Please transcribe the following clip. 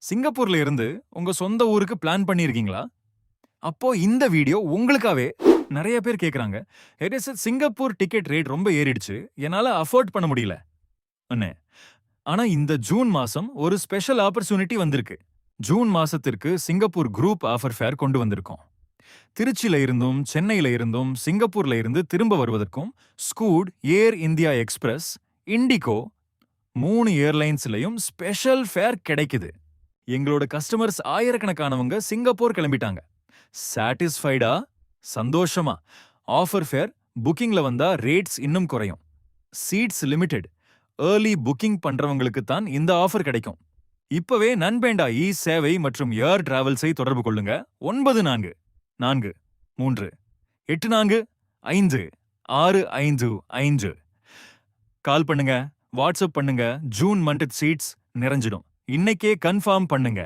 சிங்கப்பூர்ல இருந்து உங்க சொந்த ஊருக்கு பிளான் பண்ணியிருக்கீங்களா? அப்போ இந்த வீடியோ உங்களுக்காவே. நிறைய பேர் கேக்குறாங்க, சிங்கப்பூர் டிக்கெட் ரேட் ரொம்ப ஏறிடுச்சு, என்னால அஃபோர்ட் பண்ண முடியல அண்ணே. ஆனா இந்த ஜூன் மாசம் ஒரு ஸ்பெஷல் ஆப்பர்ச்சுனிட்டி வந்திருக்கு. ஜூன் மாசத்திற்கு சிங்கப்பூர் குரூப் ஆஃபர் ஃபேர் கொண்டு வந்திருக்கோம். திருச்சியில இருந்தும் சென்னையில இருந்தும் சிங்கப்பூர்ல இருந்து திரும்ப வருவதற்கும் Scoot, air India express, IndiGo 3 ஏர்லைன்ஸ்லயும் ஸ்பெஷல் ஃபேர் கிடைக்குது. எங்களோட கஸ்டமர்ஸ் ஆயிரக்கணக்கானவங்க சிங்கப்பூர் கிளம்பிட்டாங்க. சாட்டிஸ்ஃபைடா? சந்தோஷமா? ஆஃபர் ஃபேர் புக்கிங்ல வந்தா ரேட்ஸ் இன்னும் குறையும். Seeds limited. ஏர்லி புக்கிங் பண்றவங்களுக்கு தான் இந்த ஆஃபர் கிடைக்கும். இப்பவே நன்பேண்டா இ சேவை மற்றும் ஏர் டிராவல்ஸை தொடர்பு கொள்ளுங்க. 9443845565 கால் பண்ணுங்க, வாட்ஸ்அப் பண்ணுங்க. ஜூன் மந்த் சீட்ஸ் நிறைஞ்சிடும். இன்னைக்கே கன்ஃபார்ம் பண்ணுங்க.